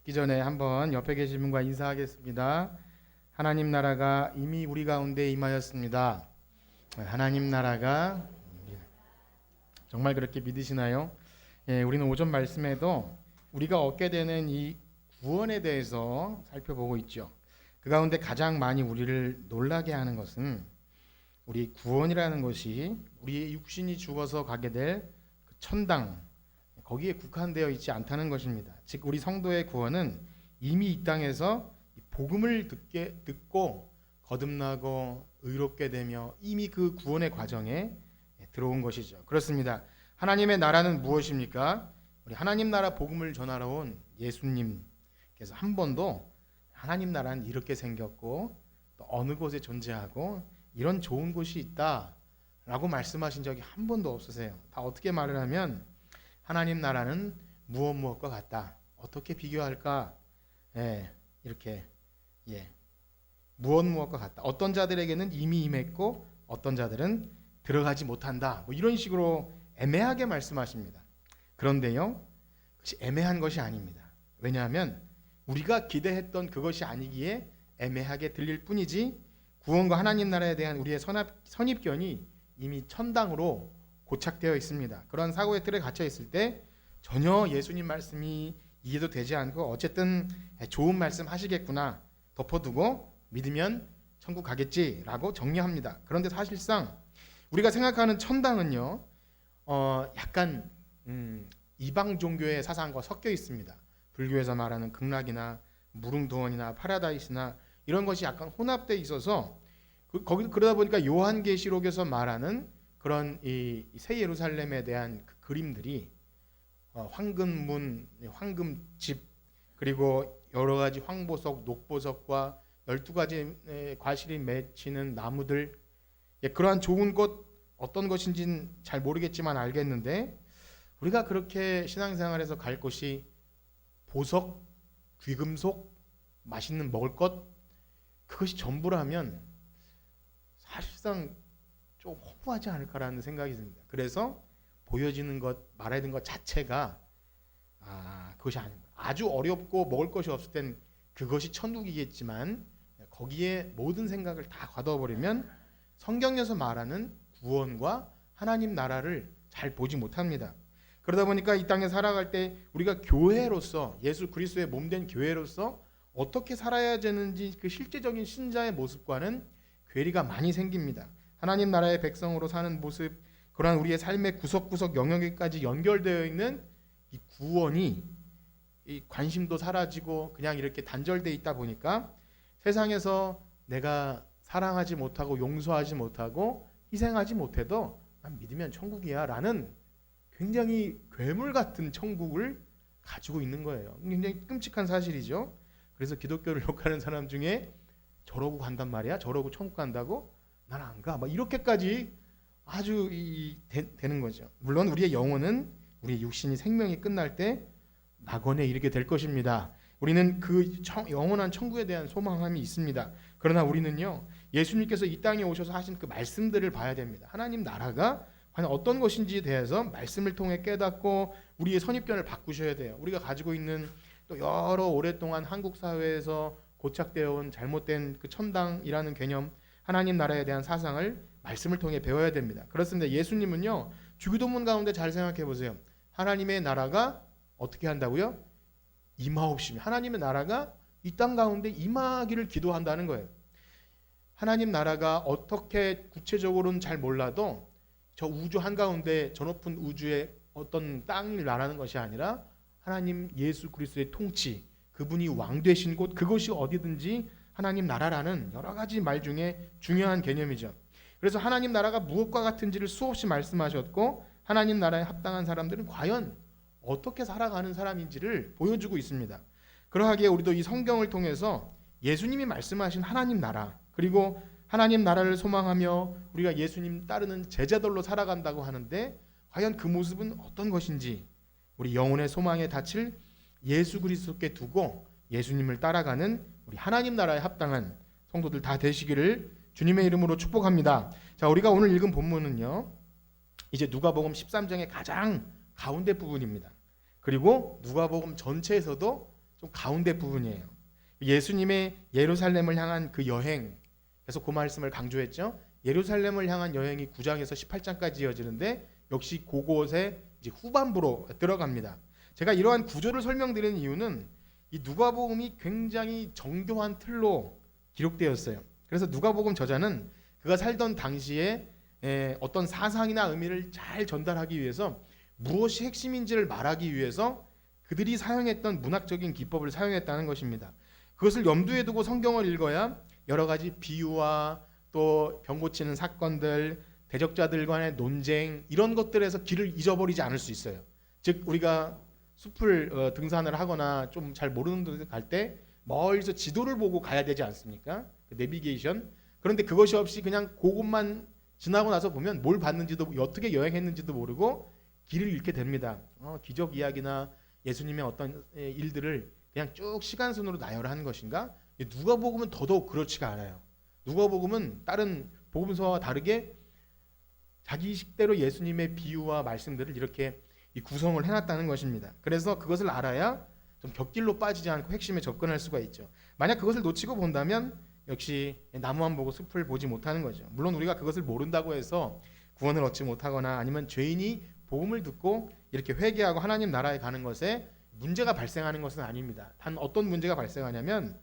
읽기 전에 한번 옆에 계신 분과 인사하겠습니다. 하나님 나라가 이미 우리 가운데 임하였습니다. 하나님 나라가 정말 그렇게 믿으시나요? 우리는 오전 말씀에도 우리가 얻게 되는 이 구원에 대해서 살펴보고 있죠. 그 가운데 가장 많이 우리를 놀라게 하는 것은 우리 구원이라는 것이 우리의 육신이 죽어서 가게 될 그 천당, 거기에 국한되어 있지 않다는 것입니다. 즉 우리 성도의 구원은 이미 이 땅에서 복음을 듣고 거듭나고 의롭게 되며 이미 그 구원의 과정에 들어온 것이죠. 그렇습니다. 하나님의 나라는 무엇입니까? 우리 하나님 나라 복음을 전하러 온 예수님께서 한 번도 하나님 나라는 이렇게 생겼고 또 어느 곳에 존재하고 이런 좋은 곳이 있다라고 말씀하신 적이 한 번도 없으세요. 다 어떻게 말을 하면 하나님 나라는 무엇과 같다. 어떻게 비교할까? 이렇게 무엇과 같다. 어떤 자들에게는 이미 임했고 어떤 자들은 들어가지 못한다. 뭐 이런 식으로 애매하게 말씀하십니다. 그런데요, 그것이 애매한 것이 아닙니다. 왜냐하면 우리가 기대했던 그것이 아니기에 애매하게 들릴 뿐이지 구원과 하나님 나라에 대한 우리의 선입견이 이미 천당으로 고착되어 있습니다. 그런 사고의 틀에 갇혀 있을 때 전혀 예수님 말씀이 이해도 되지 않고 어쨌든 좋은 말씀 하시겠구나 덮어두고 믿으면 천국 가겠지라고 정리합니다. 그런데 사실상 우리가 생각하는 천당은요, 약간 이방 종교의 사상과 섞여 있습니다. 불교에서 말하는 극락이나 무릉도원이나 파라다이스나 이런 것이 약간 혼합되어 있어서 그러다 보니까 요한계시록에서 말하는 그런 이 새 예루살렘에 대한 그 그림들이 황금문, 황금집, 그리고 여러 가지 황보석, 녹보석과 12가지 과실이 맺히는 나무들, 그러한 좋은 것 어떤 것인지는 잘 모르겠지만 알겠는데 우리가 그렇게 신앙생활에서 갈 곳이 보석, 귀금속, 맛있는 먹을 것, 그것이 전부라면 사실상 좀 허무하지 않을까라는 생각이 듭니다. 그래서 보여지는 것, 말해야 되는 것 자체가 그것이 아닙니다. 아주 어렵고 먹을 것이 없을 땐 그것이 천국이겠지만 거기에 모든 생각을 다 가둬버리면 성경에서 말하는 구원과 하나님 나라를 잘 보지 못합니다. 그러다 보니까 이 땅에 살아갈 때 우리가 교회로서 예수 그리스도의 몸된 교회로서 어떻게 살아야 되는지 그 실제적인 신자의 모습과는 괴리가 많이 생깁니다. 하나님 나라의 백성으로 사는 모습, 그러한 우리의 삶의 구석구석 영역에까지 연결되어 있는 이 구원이 이 관심도 사라지고 그냥 이렇게 단절되어 있다 보니까 세상에서 내가 사랑하지 못하고 용서하지 못하고 희생하지 못해도 난 믿으면 천국이야 라는 굉장히 괴물 같은 천국을 가지고 있는 거예요. 굉장히 끔찍한 사실이죠. 그래서 기독교를 욕하는 사람 중에 저러고 간단 말이야? 저러고 천국 간다고? 난 안 가. 막 이렇게까지 아주 되는 거죠. 물론 우리의 영혼은 우리의 육신이 생명이 끝날 때 낙원에 이르게 될 것입니다. 우리는 그 영원한 천국에 대한 소망함이 있습니다. 그러나 우리는요, 예수님께서 이 땅에 오셔서 하신 그 말씀들을 봐야 됩니다. 하나님 나라가 과연 어떤 것인지에 대해서 말씀을 통해 깨닫고 우리의 선입견을 바꾸셔야 돼요. 우리가 가지고 있는 또 여러 오랫동안 한국 사회에서 고착되어 온 잘못된 그 천당이라는 개념, 하나님 나라에 대한 사상을 말씀을 통해 배워야 됩니다. 그렇습니다. 예수님은요, 주기도문 가운데 잘 생각해 보세요. 하나님의 나라가 어떻게 한다고요? 임하옵시며, 하나님의 나라가 이 땅 가운데 임하기를 기도한다는 거예요. 하나님 나라가 어떻게 구체적으로는 잘 몰라도 저 우주 한가운데, 저 높은 우주의 어떤 땅을 말하는 것이 아니라 하나님 예수 그리스도의 통치, 그분이 왕 되신 곳, 그것이 어디든지 하나님 나라라는 여러 가지 말 중에 중요한 개념이죠. 그래서 하나님 나라가 무엇과 같은지를 수없이 말씀하셨고 하나님 나라에 합당한 사람들은 과연 어떻게 살아가는 사람인지를 보여주고 있습니다. 그러하기에 우리도 이 성경을 통해서 예수님이 말씀하신 하나님 나라, 그리고 하나님 나라를 소망하며 우리가 예수님 따르는 제자들로 살아간다고 하는데 과연 그 모습은 어떤 것인지, 우리 영혼의 소망에 닿칠 예수 그리스도께 두고 예수님을 따라가는 우리 하나님 나라에 합당한 성도들 다 되시기를 주님의 이름으로 축복합니다. 자, 우리가 오늘 읽은 본문은요, 이제 누가복음 13장의 가장 가운데 부분입니다. 그리고 누가복음 전체에서도 좀 가운데 부분이에요. 예수님의 예루살렘을 향한 그 여행, 그래서 그 말씀을 강조했죠. 예루살렘을 향한 여행이 9장에서 18장까지 이어지는데 역시 그곳에 이제 후반부로 들어갑니다. 제가 이러한 구조를 설명드리는 이유는 이 누가복음이 굉장히 정교한 틀로 기록되었어요. 그래서 누가복음 저자는 그가 살던 당시에 어떤 사상이나 의미를 잘 전달하기 위해서 무엇이 핵심인지를 말하기 위해서 그들이 사용했던 문학적인 기법을 사용했다는 것입니다. 그것을 염두에 두고 성경을 읽어야 여러 가지 비유와 또 병 고치는 사건들, 대적자들 간의 논쟁 이런 것들에서 길을 잊어버리지 않을 수 있어요. 즉 우리가 숲을 등산을 하거나 좀 잘 모르는 데 갈 때 멀리서 지도를 보고 가야 되지 않습니까? 내비게이션. 그런데 그것이 없이 그냥 그곳만 지나고 나서 보면 뭘 봤는지도 어떻게 여행했는지도 모르고 길을 잃게 됩니다. 기적 이야기나 예수님의 어떤 일들을 그냥 쭉 시간순으로 나열한 것인가? 누가복음은 더더욱 그렇지가 않아요. 누가복음은 다른 복음서와 다르게 자기 식대로 예수님의 비유와 말씀들을 이렇게 구성을 해놨다는 것입니다. 그래서 그것을 알아야 좀 곁길로 빠지지 않고 핵심에 접근할 수가 있죠. 만약 그것을 놓치고 본다면 역시 나무만 보고 숲을 보지 못하는 거죠. 물론 우리가 그것을 모른다고 해서 구원을 얻지 못하거나 아니면 죄인이 복음을 듣고 이렇게 회개하고 하나님 나라에 가는 것에 문제가 발생하는 것은 아닙니다. 단 어떤 문제가 발생하냐면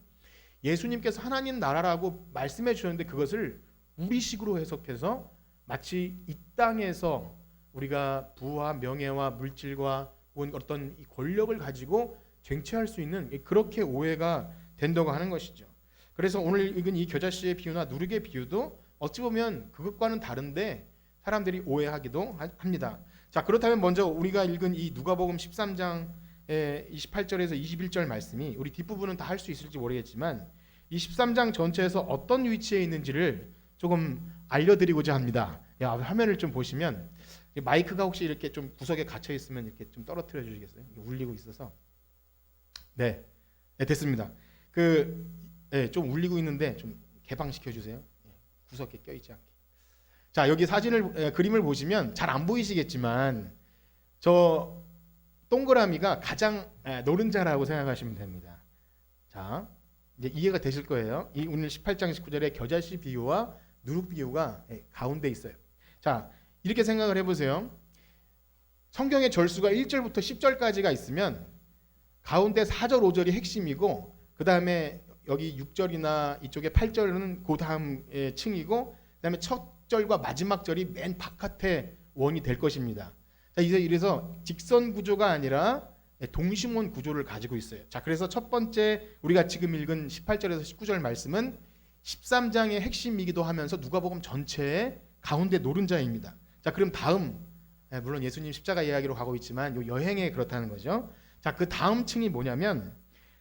예수님께서 하나님 나라라고 말씀해 주셨는데 그것을 우리식으로 해석해서 마치 이 땅에서 우리가 부와 명예와 물질과 어떤 권력을 가지고 쟁취할 수 있는 그렇게 오해가 된다고 하는 것이죠. 그래서 오늘 읽은 이 겨자씨의 비유나 누룩의 비유도 어찌 보면 그것과는 다른데 사람들이 오해하기도 합니다. 자, 그렇다면 먼저 우리가 읽은 이 누가복음 13장 28절에서 21절 말씀이 우리 뒷부분은 다 할 수 있을지 모르겠지만 이 13장 전체에서 어떤 위치에 있는지를 조금 알려드리고자 합니다. 화면을 좀 보시면 마이크가 혹시 이렇게 좀 구석에 갇혀 있으면 이렇게 좀 떨어뜨려 주시겠어요? 울리고 있어서. 네, 됐습니다. 좀 울리고 있는데 좀 개방시켜 주세요. 구석에 껴 있지 않게. 자, 여기 그림을 보시면 잘 안 보이시겠지만 저 동그라미가 가장 노른자라고 생각하시면 됩니다. 자, 이제 이해가 되실 거예요. 이 오늘 18장 19절의 겨자씨 비유와 누룩 비유가 가운데 있어요. 자, 이렇게 생각을 해보세요. 성경의 절수가 1절부터 10절까지가 있으면 가운데 4절, 5절이 핵심이고 그 다음에 여기 6절이나 이쪽에 8절은 그 다음 층이고 그 다음에 첫 절과 마지막 절이 맨 바깥에 원이 될 것입니다. 자, 이래서 직선 구조가 아니라 동심원 구조를 가지고 있어요. 자, 그래서 첫 번째 우리가 지금 읽은 18절에서 19절 말씀은 13장의 핵심이기도 하면서 누가복음 전체의 가운데 노른자입니다. 자, 그럼 다음 물론 예수님 십자가 이야기로 가고 있지만 요 여행에 그렇다는 거죠. 자, 그 다음 층이 뭐냐면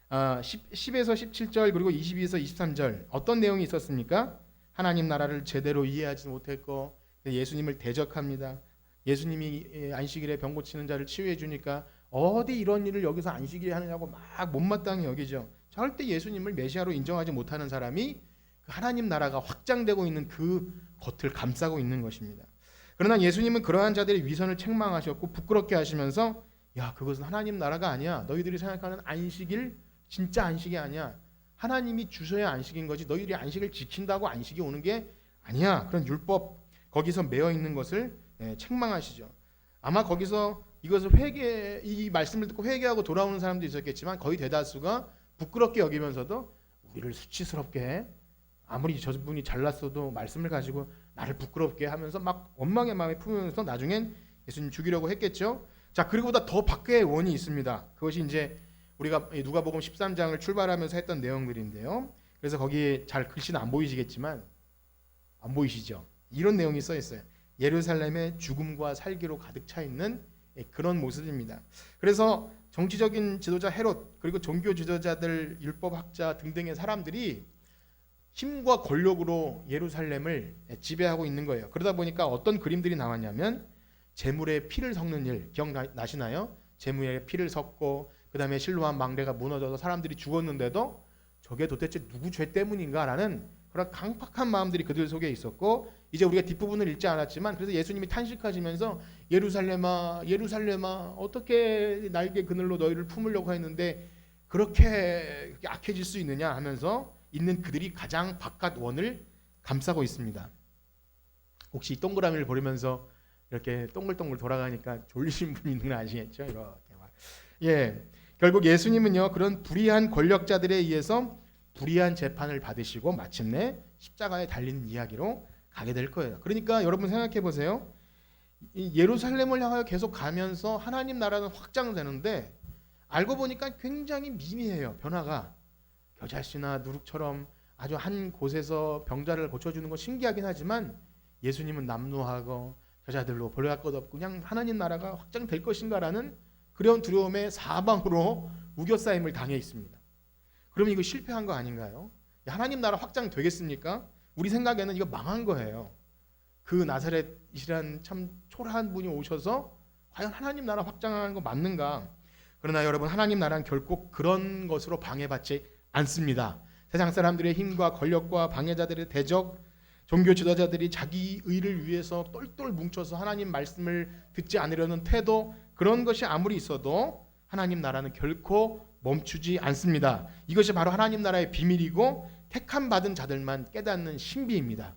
10에서 17절 그리고 22에서 23절 어떤 내용이 있었습니까? 하나님 나라를 제대로 이해하지 못했고 예수님을 대적합니다. 예수님이 안식일에 병 고치는 자를 치유해 주니까 어디 이런 일을 여기서 안식일에 하느냐고 막 못마땅히 여기죠. 절대 예수님을 메시아로 인정하지 못하는 사람이 하나님 나라가 확장되고 있는 그 겉을 감싸고 있는 것입니다. 그러나 예수님은 그러한 자들의 위선을 책망하셨고 부끄럽게 하시면서 야, 그것은 하나님 나라가 아니야. 너희들이 생각하는 안식일 진짜 안식이 아니야. 하나님이 주셔야 안식인 거지 너희들이 안식을 지킨다고 안식이 오는 게 아니야. 그런 율법 거기서 매여 있는 것을 책망하시죠. 아마 거기서 이것을 이 말씀을 듣고 회개하고 돌아오는 사람도 있었겠지만 거의 대다수가 부끄럽게 여기면서도 우리를 수치스럽게 해. 아무리 저분이 잘났어도 말씀을 가지고 나를 부끄럽게 하면서 막 원망의 마음에 품으면서 나중엔 예수님 죽이려고 했겠죠. 자, 그리고보다 더 밖에 원이 있습니다. 그것이 이제 우리가 누가복음 13장을 출발하면서 했던 내용들인데요. 그래서 거기에 잘 글씨는 안 보이시겠지만 안 보이시죠? 이런 내용이 써 있어요. 예루살렘의 죽음과 살기로 가득 차 있는 그런 모습입니다. 그래서 정치적인 지도자 헤롯 그리고 종교 지도자들 율법학자 등등의 사람들이 힘과 권력으로 예루살렘을 지배하고 있는 거예요. 그러다 보니까 어떤 그림들이 나왔냐면 제물에 피를 섞는 일 기억나시나요? 제물에 피를 섞고 그 다음에 실로암 망대가 무너져서 사람들이 죽었는데도 저게 도대체 누구 죄 때문인가라는 그런 강팍한 마음들이 그들 속에 있었고 이제 우리가 뒷부분을 읽지 않았지만 그래서 예수님이 탄식하시면서 예루살렘아 예루살렘아 어떻게 날개 그늘로 너희를 품으려고 했는데 그렇게 악해질 수 있느냐 하면서 있는 그들이 가장 바깥 원을 감싸고 있습니다. 혹시 동그라미를 보면서 이렇게 동글동글 돌아가니까 졸리신 분이 있는 거 아시겠죠? 이렇게 막. 예, 결국 예수님은요 그런 불의한 권력자들에 의해서 불의한 재판을 받으시고 마침내 십자가에 달리는 이야기로 가게 될 거예요. 그러니까 여러분 생각해 보세요. 이 예루살렘을 향하여 계속 가면서 하나님 나라는 확장되는데 알고 보니까 굉장히 미미해요. 변화가 겨자씨나 누룩처럼 아주 한 곳에서 병자를 고쳐주는 건 신기하긴 하지만 예수님은 남루하고 겨자들로 벌레할 것 없고 그냥 하나님 나라가 확장될 것인가라는 그런 두려움에 사방으로 우겨싸임을 당해 있습니다. 그러면 이거 실패한 거 아닌가요? 하나님 나라 확장되겠습니까? 우리 생각에는 이거 망한 거예요. 그 나사렛이란 참 초라한 분이 오셔서 과연 하나님 나라 확장하는 거 맞는가? 그러나 여러분 하나님 나라는 결코 그런 것으로 방해받지 않습니다. 세상 사람들의 힘과 권력과 방해자들의 대적, 종교 지도자들이 자기 의를 위해서 똘똘 뭉쳐서 하나님 말씀을 듣지 않으려는 태도, 그런 것이 아무리 있어도 하나님 나라는 결코 멈추지 않습니다. 이것이 바로 하나님 나라의 비밀이고 택함 받은 자들만 깨닫는 신비입니다.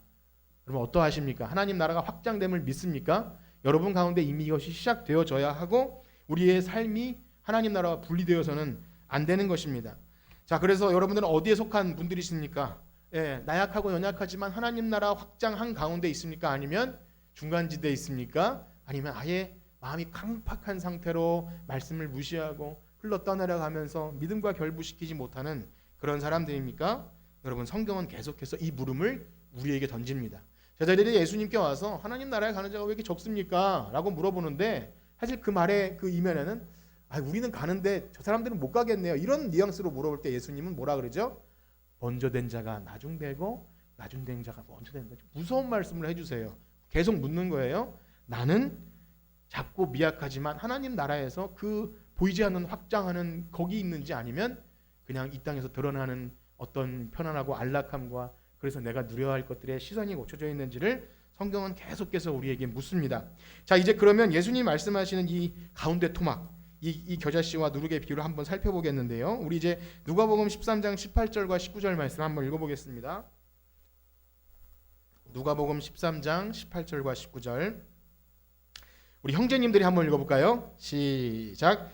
여러분 어떠하십니까? 하나님 나라가 확장됨을 믿습니까? 여러분 가운데 이미 이것이 시작되어져야 하고 우리의 삶이 하나님 나라와 분리되어서는 안 되는 것입니다. 자, 그래서 여러분들은 어디에 속한 분들이십니까? 예, 나약하고 연약하지만 하나님 나라 확장한 가운데 있습니까? 아니면 중간지대에 있습니까? 아니면 아예 마음이 강팍한 상태로 말씀을 무시하고 흘러 떠내려가면서 믿음과 결부시키지 못하는 그런 사람들입니까? 여러분 성경은 계속해서 이 물음을 우리에게 던집니다. 제자들이 예수님께 와서 하나님 나라에 가는 자가 왜 이렇게 적습니까? 라고 물어보는데 사실 그 말의 그 이면에는 우리는 가는데 저 사람들은 못 가겠네요. 이런 뉘앙스로 물어볼 때 예수님은 뭐라 그러죠? 먼저 된 자가 나중되고 나중된 자가 먼저 된다. 무서운 말씀을 해주세요. 계속 묻는 거예요. 나는 작고 미약하지만 하나님 나라에서 그 보이지 않는 확장하는 거기 있는지 아니면 그냥 이 땅에서 드러나는 어떤 편안하고 안락함과 그래서 내가 누려야 할 것들에 시선이 고쳐져 있는지를 성경은 계속해서 우리에게 묻습니다. 자, 이제 그러면 예수님이 말씀하시는 이 가운데 토막, 이 겨자씨와 누룩의 비유를 한번 살펴보겠는데요. 우리 이제 누가복음 13장 18절과 19절 말씀 한번 읽어보겠습니다. 누가복음 13장 18절과 19절 우리 형제님들이 한번 읽어볼까요? 시작.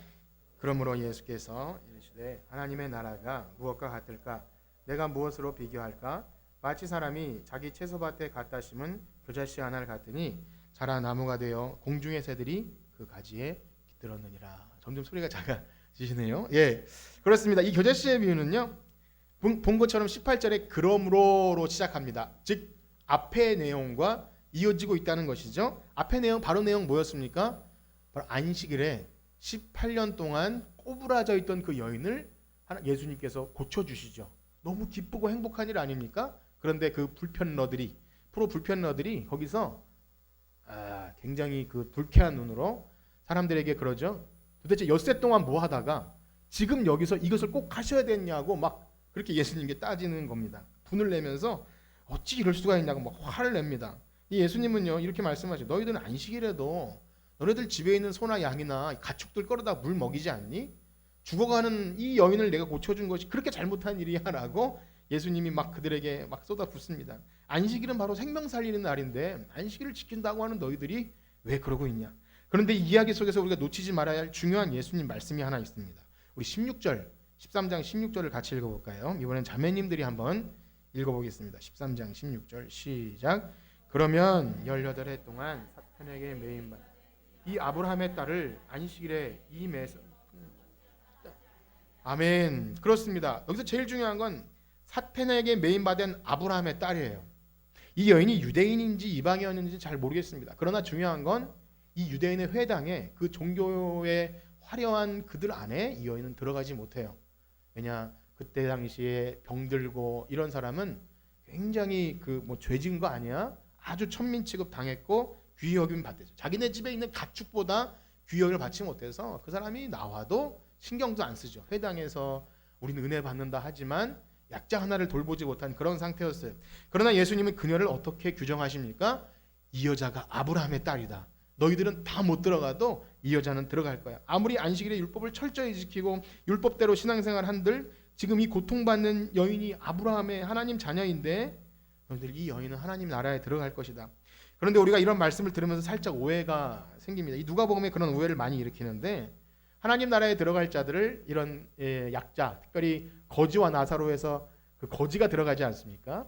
그러므로 예수께서 이르시되 하나님의 나라가 무엇과 같을까? 내가 무엇으로 비교할까? 마치 사람이 자기 채소밭에 갖다 심은 겨자씨 하나를 갖더니 자라 나무가 되어 공중의 새들이 그 가지에 깃들었느니라. 점점 소리가 작아지시네요. 예, 그렇습니다. 이 겨자씨의 비유는요, 본 것처럼 18절에 그러므로로 시작합니다. 즉 앞의 내용과 이어지고 있다는 것이죠. 앞의 내용 바로 내용 뭐였습니까? 바로 안식일에 18년 동안 꼬부라져 있던 그 여인을 예수님께서 고쳐주시죠. 너무 기쁘고 행복한 일 아닙니까? 그런데 그 불편러들이 프로 불편러들이 거기서 굉장히 그 불쾌한 눈으로 사람들에게 그러죠. 도대체 엿새 동안 뭐 하다가 지금 여기서 이것을 꼭 하셔야 되냐고 막 그렇게 예수님께 따지는 겁니다. 분을 내면서 어찌 이럴 수가 있냐고 막 화를 냅니다. 이 예수님은요 이렇게 말씀하셔요. 너희들은 안식일에도 너네들 집에 있는 소나 양이나 가축들 끌어다 물 먹이지 않니? 죽어가는 이 여인을 내가 고쳐준 것이 그렇게 잘못한 일이야라고 예수님이 막 그들에게 막 쏟아붓습니다. 안식일은 바로 생명 살리는 날인데 안식일을 지킨다고 하는 너희들이 왜 그러고 있냐? 그런데 이 이야기 속에서 우리가 놓치지 말아야 할 중요한 예수님 말씀이 하나 있습니다. 우리 16절, 13장 16절을 같이 읽어볼까요? 이번엔 자매님들이 한번 읽어보겠습니다. 13장 16절 시작. 그러면 18해 동안 사탄에게 매인받은 이 아브라함의 딸을 안식일에 이 매서 아멘. 그렇습니다. 여기서 제일 중요한 건 사탄에게 매인받은 아브라함의 딸이에요. 이 여인이 유대인인지 이방인인지 잘 모르겠습니다. 그러나 중요한 건 이 유대인의 회당에 그 종교의 화려한 그들 안에 이 여인은 들어가지 못해요. 왜냐 그때 당시에 병들고 이런 사람은 굉장히 그 뭐 죄 지은 거 아니야? 아주 천민 취급 당했고 귀히 여김 받대죠. 자기네 집에 있는 가축보다 귀히 여김을 받지 못해서 그 사람이 나와도 신경도 안 쓰죠. 회당에서 우리는 은혜 받는다 하지만 약자 하나를 돌보지 못한 그런 상태였어요. 그러나 예수님은 그녀를 어떻게 규정하십니까? 이 여자가 아브라함의 딸이다. 너희들은 다 못 들어가도 이 여자는 들어갈 거야. 아무리 안식일의 율법을 철저히 지키고 율법대로 신앙생활 한들 지금 이 고통받는 여인이 아브라함의 하나님 자녀인데 너희들 이 여인은 하나님 나라에 들어갈 것이다. 그런데 우리가 이런 말씀을 들으면서 살짝 오해가 생깁니다. 이 누가복음에 그런 오해를 많이 일으키는데 하나님 나라에 들어갈 자들을 이런 약자, 특별히 거지와 나사로에서 그 거지가 들어가지 않습니까?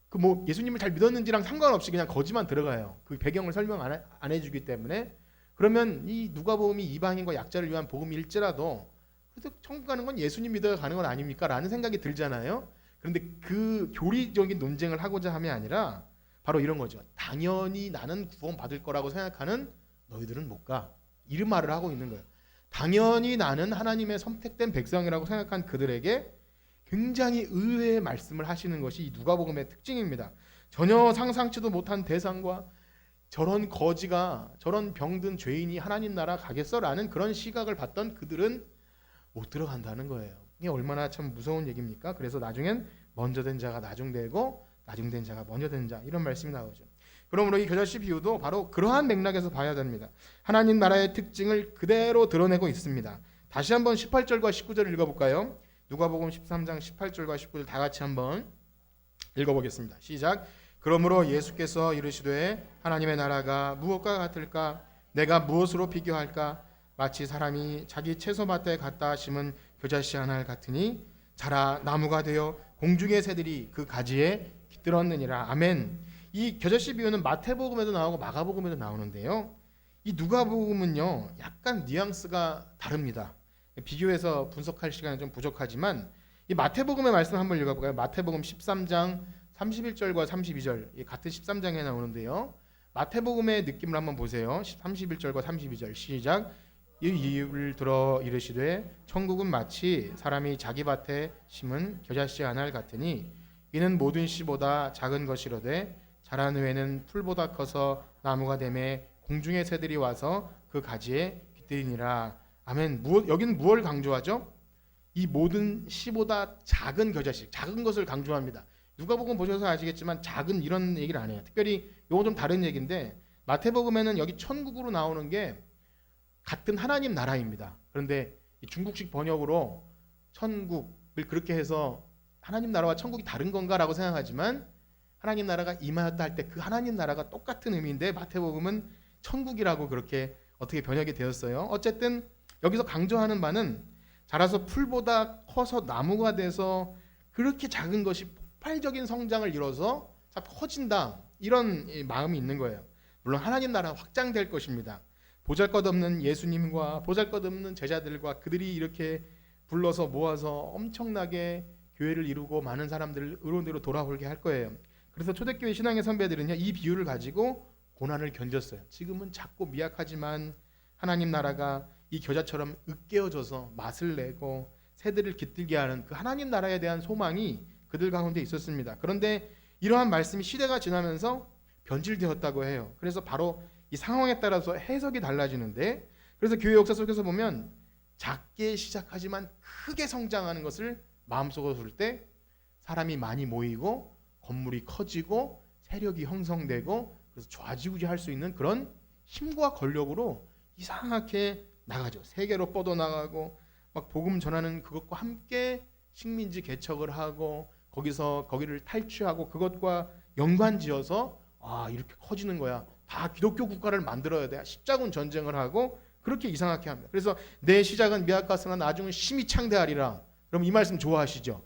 그 뭐 예수님을 잘 믿었는지랑 상관없이 그냥 거지만 들어가요. 그 배경을 설명 안 해주기 때문에. 그러면 이 누가복음이 이방인과 약자를 위한 복음일지라도 그래도 천국 가는 건 예수님 믿어야 가는 건 아닙니까? 라는 생각이 들잖아요. 그런데 그 교리적인 논쟁을 하고자 함이 아니라 바로 이런 거죠. 당연히 나는 구원 받을 거라고 생각하는 너희들은 못 가. 이런 말을 하고 있는 거예요. 당연히 나는 하나님의 선택된 백성이라고 생각한 그들에게 굉장히 의외의 말씀을 하시는 것이 이 누가복음의 특징입니다. 전혀 상상치도 못한 대상과 저런 거지가 저런 병든 죄인이 하나님 나라 가겠어라는 그런 시각을 봤던 그들은 못 들어간다는 거예요. 이게 얼마나 참 무서운 얘기입니까? 그래서 나중엔 먼저 된 자가 나중되고 나중된 자가 먼저 된 자 이런 말씀이 나오죠. 그러므로 이 겨자씨 비유도 바로 그러한 맥락에서 봐야 됩니다. 하나님 나라의 특징을 그대로 드러내고 있습니다. 다시 한번 18절과 19절을 읽어볼까요? 누가복음 13장 18절과 19절 다 같이 한번 읽어보겠습니다. 시작. 그러므로 예수께서 이르시되 하나님의 나라가 무엇과 같을까? 내가 무엇으로 비교할까? 마치 사람이 자기 채소밭에 갖다 심은 겨자씨 한 알 같으니 자라 나무가 되어 공중의 새들이 그 가지에 깃들었느니라. 아멘. 이 겨자씨 비유는 마태복음에도 나오고 마가복음에도 나오는데요. 이 누가복음은요 약간 뉘앙스가 다릅니다. 비교해서 분석할 시간은 좀 부족하지만 이 마태복음의 말씀 한번 읽어볼까요? 마태복음 13장 31절과 32절 같은 13장에 나오는데요. 마태복음의 느낌을 한번 보세요. 31절과 32절 시작. 이 이유를 들어 이르시되 천국은 마치 사람이 자기 밭에 심은 겨자씨 한 알 같으니 이는 모든 씨보다 작은 것이로되 자란 후에는 풀보다 커서 나무가 되매 공중의 새들이 와서 그 가지에 깃들이니라. 아멘. 여기는 무엇을 강조하죠? 이 모든 씨보다 작은 겨자씨, 작은 것을 강조합니다. 누가복음 보셔서 아시겠지만 작은 이런 얘기를 안 해요. 특별히 이건 좀 다른 얘기인데 마태복음에는 여기 천국으로 나오는 게 같은 하나님 나라입니다. 그런데 이 중국식 번역으로 천국을 그렇게 해서 하나님 나라와 천국이 다른 건가라고 생각하지만 하나님 나라가 임하였다 할 때 그 하나님 나라가 똑같은 의미인데 마태복음은 천국이라고 그렇게 어떻게 번역이 되었어요. 어쨌든 여기서 강조하는 바는 자라서 풀보다 커서 나무가 돼서 그렇게 작은 것이 폭발적인 성장을 이뤄서 커진다 이런 마음이 있는 거예요. 물론 하나님 나라 확장될 것입니다. 보잘것없는 예수님과 보잘것없는 제자들과 그들이 이렇게 불러서 모아서 엄청나게 교회를 이루고 많은 사람들을 의로대로 돌아오게 할 거예요. 그래서 초대교회 신앙의 선배들은요 이 비유를 가지고 고난을 견뎠어요. 지금은 작고 미약하지만 하나님 나라가 이 겨자처럼 으깨어져서 맛을 내고 새들을 깃들게 하는 그 하나님 나라에 대한 소망이 그들 가운데 있었습니다. 그런데 이러한 말씀이 시대가 지나면서 변질되었다고 해요. 그래서 바로 이 상황에 따라서 해석이 달라지는데 그래서 교회 역사 속에서 보면 작게 시작하지만 크게 성장하는 것을 마음속으로 둘 때 사람이 많이 모이고 건물이 커지고 세력이 형성되고 그래서 좌지우지할 수 있는 그런 힘과 권력으로 이상하게 나가죠. 세계로 뻗어나가고 막 복음 전하는 그것과 함께 식민지 개척을 하고 거기를 탈취하고 그것과 연관지어서 이렇게 커지는 거야. 다 기독교 국가를 만들어야 돼. 십자군 전쟁을 하고 그렇게 이상하게 합니다. 그래서 내 시작은 미약하으나 나중은 심히 창대하리라. 그럼 이 말씀 좋아하시죠?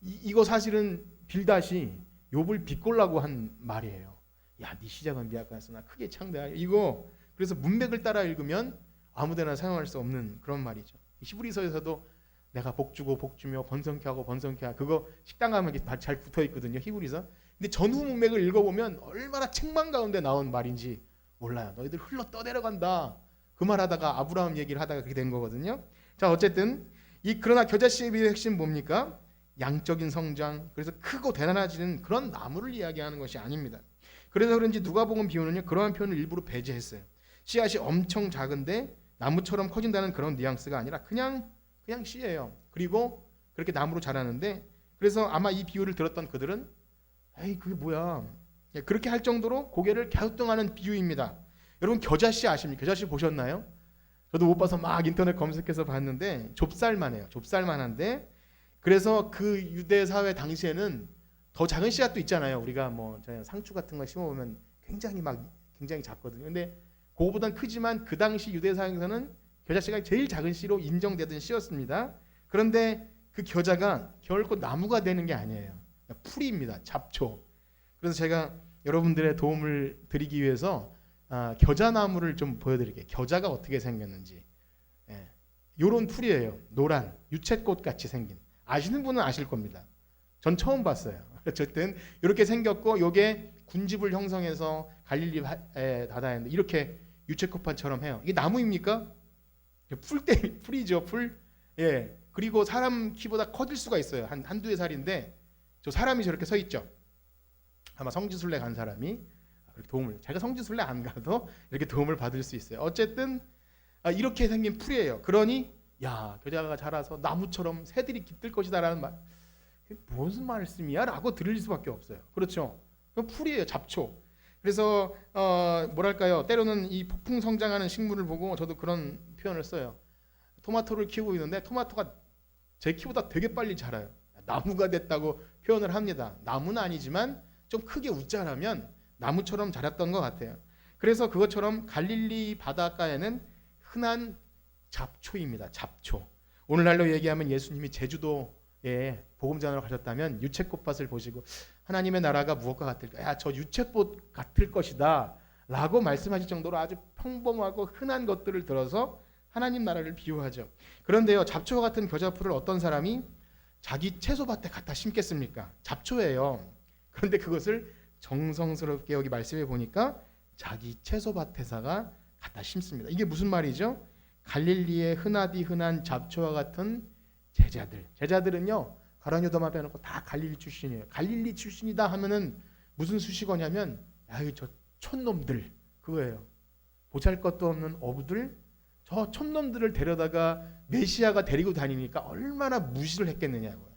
이거 사실은 빌닷이 욥을 비꼴라고 한 말이에요. 야, 네 시작은 미약하으나 크게 창대하리라. 이거 그래서 문맥을 따라 읽으면 아무데나 사용할 수 없는 그런 말이죠. 히브리서에서도 내가 복주고 복주며 번성케 하고 번성케 하고 그거 식당 가면 잘 붙어 있거든요. 히브리서. 근데 전후 문맥을 읽어보면 얼마나 책망 가운데 나온 말인지 몰라요. 너희들 흘러 떠내려간다. 그 말하다가 아브라함 얘기를 하다가 그렇게 된 거거든요. 자, 어쨌든 그러나 겨자씨의 비유의 핵심 뭡니까? 양적인 성장. 그래서 크고 대단해지는 그런 나무를 이야기하는 것이 아닙니다. 그래서 그런지 누가복음 비유는요 그러한 표현을 일부러 배제했어요. 씨앗이 엄청 작은데 나무처럼 커진다는 그런 뉘앙스가 아니라 그냥 씨예요. 그리고 그렇게 나무로 자라는데 그래서 아마 이 비유를 들었던 그들은 에이 그게 뭐야 그렇게 할 정도로 고개를 갸우뚱하는 비유입니다. 여러분 겨자씨 아십니까? 겨자씨 보셨나요? 저도 못 봐서 막 인터넷 검색해서 봤는데 좁쌀만해요. 좁쌀만한데 그래서 그 유대 사회 당시에는 더 작은 씨앗도 있잖아요. 우리가 뭐 상추 같은 거 심어보면 굉장히 작거든요. 근데 그거보단 크지만 그 당시 유대 사회에서는 겨자씨가 제일 작은 씨로 인정되던 씨였습니다. 그런데 그 겨자가 결코 나무가 되는 게 아니에요. 풀이입니다. 잡초. 그래서 제가 여러분들의 도움을 드리기 위해서 겨자나무를 좀 보여드릴게요. 겨자가 어떻게 생겼는지. 예, 요런 풀이에요. 노란 유채꽃 같이 생긴. 아시는 분은 아실 겁니다. 전 처음 봤어요. 어쨌든 이렇게 생겼고 요게 군집을 형성해서 갈릴리 바다에 이렇게 유채꽃판처럼 해요. 이게 나무입니까? 풀이죠. 풀. 예. 그리고 사람 키보다 커질 수가 있어요. 한두 살인데 저 사람이 저렇게 서 있죠. 아마 성지순례 간 사람이 도움을, 제가 성지순례 안 가도 이렇게 도움을 받을 수 있어요. 어쨌든 이렇게 생긴 풀이에요. 그러니 야, 겨자가 자라서 나무처럼 새들이 깃들 것이다라는 말, 무슨 말씀이야? 라고 들릴 수밖에 없어요. 그렇죠? 풀이에요. 잡초. 그래서 뭐랄까요, 때로는 이 폭풍 성장하는 식물을 보고 저도 그런 표현을 써요. 토마토를 키우고 있는데 토마토가 제 키보다 되게 빨리 자라요. 나무가 됐다고 표현을 합니다. 나무는 아니지만 좀 크게 웃자라면 나무처럼 자랐던 것 같아요. 그래서 그것처럼 갈릴리 바닷가에는 흔한 잡초입니다. 잡초. 오늘날로 얘기하면 예수님이 제주도에 복음 전하러 가셨다면 유채꽃밭을 보시고 하나님의 나라가 무엇과 같을까? 야, 저 유채꽃 같을 것이다 라고 말씀하실 정도로 아주 평범하고 흔한 것들을 들어서 하나님 나라를 비유하죠. 그런데요, 잡초와 같은 겨자풀을 어떤 사람이 자기 채소밭에 갖다 심겠습니까? 잡초예요. 그런데 그것을 정성스럽게 여기 말씀해 보니까 자기 채소밭에다가 갖다 심습니다. 이게 무슨 말이죠? 갈릴리의 흔하디 흔한 잡초와 같은 제자들은요, 가라뉴다만 빼놓고 다 갈릴리 출신이에요. 갈릴리 출신이다 하면은 무슨 수식어냐면, 아유 저 촌놈들, 그거예요. 보잘것도 없는 어부들, 저 촌놈들을 데려다가 메시아가 데리고 다니니까 얼마나 무시를 했겠느냐고요.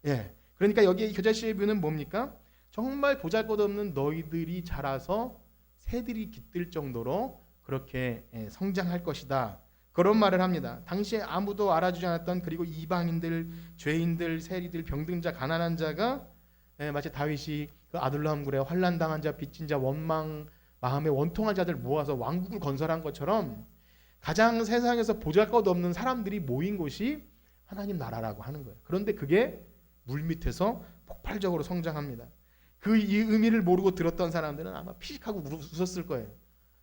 예, 그러니까 여기 겨자씨의 뷰는 뭡니까? 정말 보잘것없는 너희들이 자라서 새들이 깃들 정도로 그렇게 성장할 것이다. 그런 말을 합니다. 당시에 아무도 알아주지 않았던, 그리고 이방인들, 죄인들, 세리들, 병든 자, 가난한 자가 마치 다윗이 그 아둘람굴에 환난당한 자, 빚진 자, 원망 마음에 원통한 자들 모아서 왕국을 건설한 것처럼 가장 세상에서 보잘것없는 사람들이 모인 곳이 하나님 나라라고 하는 거예요. 그런데 그게 물밑에서 폭발적으로 성장합니다. 그 이 의미를 모르고 들었던 사람들은 아마 피식하고 웃었을 거예요.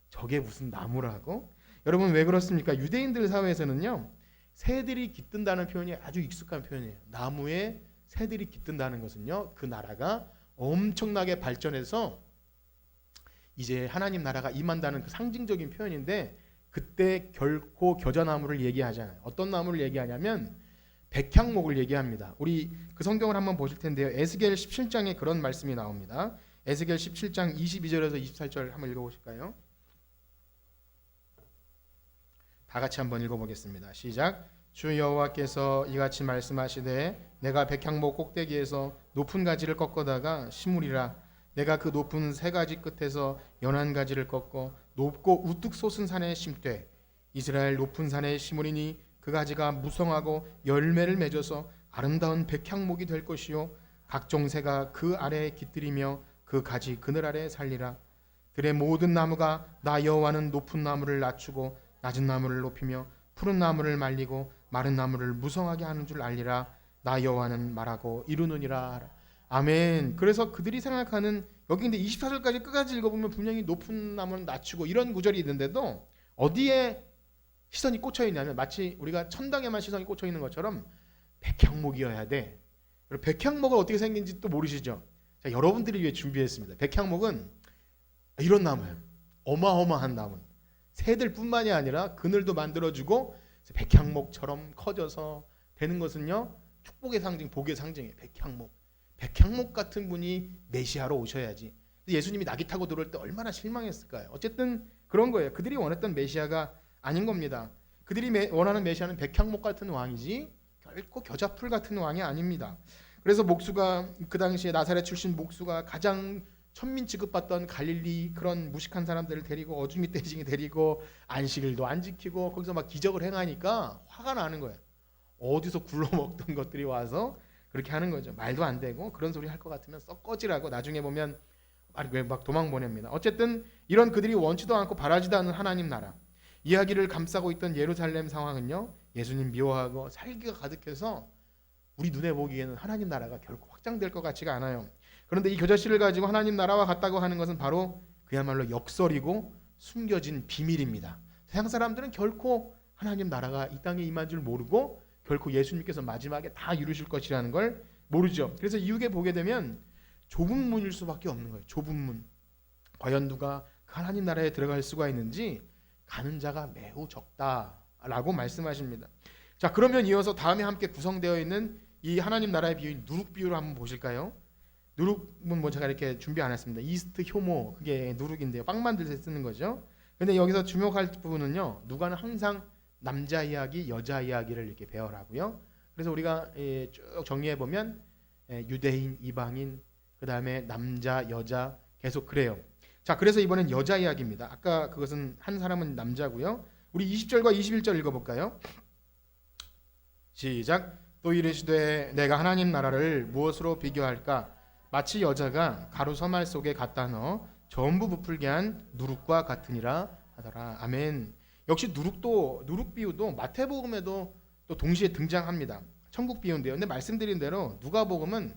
저게 무슨 나무라고? 여러분 왜 그렇습니까? 유대인들 사회에서는요, 새들이 깃든다는 표현이 아주 익숙한 표현이에요. 나무에 새들이 깃든다는 것은요, 그 나라가 엄청나게 발전해서 이제 하나님 나라가 임한다는 그 상징적인 표현인데, 그때 결코 겨자나무를 얘기하지 않아요. 어떤 나무를 얘기하냐면 백향목을 얘기합니다. 우리 그 성경을 한번 보실 텐데요. 에스겔 17장에 그런 말씀이 나옵니다. 에스겔 17장 22절에서 24절 한번 읽어보실까요? 다 같이 한번 읽어보겠습니다. 시작. 주 여호와께서 이같이 말씀하시되 내가 백향목 꼭대기에서 높은 가지를 꺾어다가 심으리라. 내가 그 높은 세 가지 끝에서 연한 가지를 꺾고 높고 우뚝 솟은 산에 심되 이스라엘 높은 산에 심으리니 그 가지가 무성하고 열매를 맺어서 아름다운 백향목이 될 것이요 각종 새가 그 아래에 깃들이며 그 가지 그늘 아래 살리라. 들의 모든 나무가 나 여호와는 높은 나무를 낮추고 낮은 나무를 높이며 푸른 나무를 말리고 마른 나무를 무성하게 하는 줄 알리라. 나 여호와는 말하고 이루느니라. 아멘. 그래서 그들이 생각하는, 여기 근데 24절까지 끝까지 읽어보면 분명히 높은 나무는 낮추고 이런 구절이 있는데도 어디에 시선이 꽂혀 있냐면 마치 우리가 천당에만 시선이 꽂혀 있는 것처럼 백향목이어야 돼. 백향목은 어떻게 생긴지 또 모르시죠? 자, 여러분들이 위해 준비했습니다. 백향목은 이런 나무예요. 어마어마한 나무. 새들뿐만이 아니라 그늘도 만들어주고 백향목처럼 커져서 되는 것은요, 축복의 상징, 복의 상징이에요. 백향목 같은 분이 메시아로 오셔야지. 예수님이 나귀 타고 들어올 때 얼마나 실망했을까요? 어쨌든 그런 거예요. 그들이 원했던 메시아가 아닌 겁니다. 그들이 원하는 메시아는 백향목 같은 왕이지 결코 겨자풀 같은 왕이 아닙니다. 그래서 목수가, 그 당시에 나사렛 출신 목수가 가장 천민 취급받던 갈릴리 그런 무식한 사람들을 데리고 어주미 떼징이 데리고 안식일도 안 지키고 거기서 막 기적을 행하니까 화가 나는 거예요. 어디서 굴러먹던 것들이 와서 그렇게 하는 거죠. 말도 안 되고 그런 소리 할 것 같으면 썩 꺼지라고 나중에 보면 막 도망 보냅니다. 어쨌든 이런 그들이 원치도 않고 바라지도 않는 하나님 나라 이야기를 감싸고 있던 예루살렘 상황은요, 예수님 미워하고 살기가 가득해서 우리 눈에 보기에는 하나님 나라가 결코 확장될 것 같지가 않아요. 그런데 이 겨자씨를 가지고 하나님 나라와 같다고 하는 것은 바로 그야말로 역설이고 숨겨진 비밀입니다. 세상 사람들은 결코 하나님 나라가 이 땅에 임한 줄 모르고 결코 예수님께서 마지막에 다 이루실 것이라는 걸 모르죠. 그래서 이후에 보게 되면 좁은 문일 수밖에 없는 거예요. 좁은 문. 과연 누가 그 하나님 나라에 들어갈 수가 있는지 가는 자가 매우 적다라고 말씀하십니다. 자, 그러면 이어서 다음에 함께 구성되어 있는 이 하나님 나라의 비유인 누룩 비유를 한번 보실까요? 누룩은 뭐 제가 이렇게 준비 안 했습니다. 이스트 효모, 그게 누룩인데요. 빵 만들 때 쓰는 거죠. 근데 여기서 주목할 부분은요, 누가는 항상 남자 이야기, 여자 이야기를 이렇게 배열하고요. 그래서 우리가 쭉 정리해 보면 유대인, 이방인, 그 다음에 남자, 여자 계속 그래요. 자, 그래서 이번엔 여자 이야기입니다. 아까 그것은 한 사람은 남자고요. 우리 20절과 21절 읽어볼까요? 시작. 또 이르시되 내가 하나님 나라를 무엇으로 비교할까? 마치 여자가 가루 서말 속에 갖다 넣어 전부 부풀게 한 누룩과 같으니라 하더라. 아멘. 역시 누룩 비유도 마태복음에도 또 동시에 등장합니다. 천국 비유인데요. 근데 말씀드린 대로 누가복음은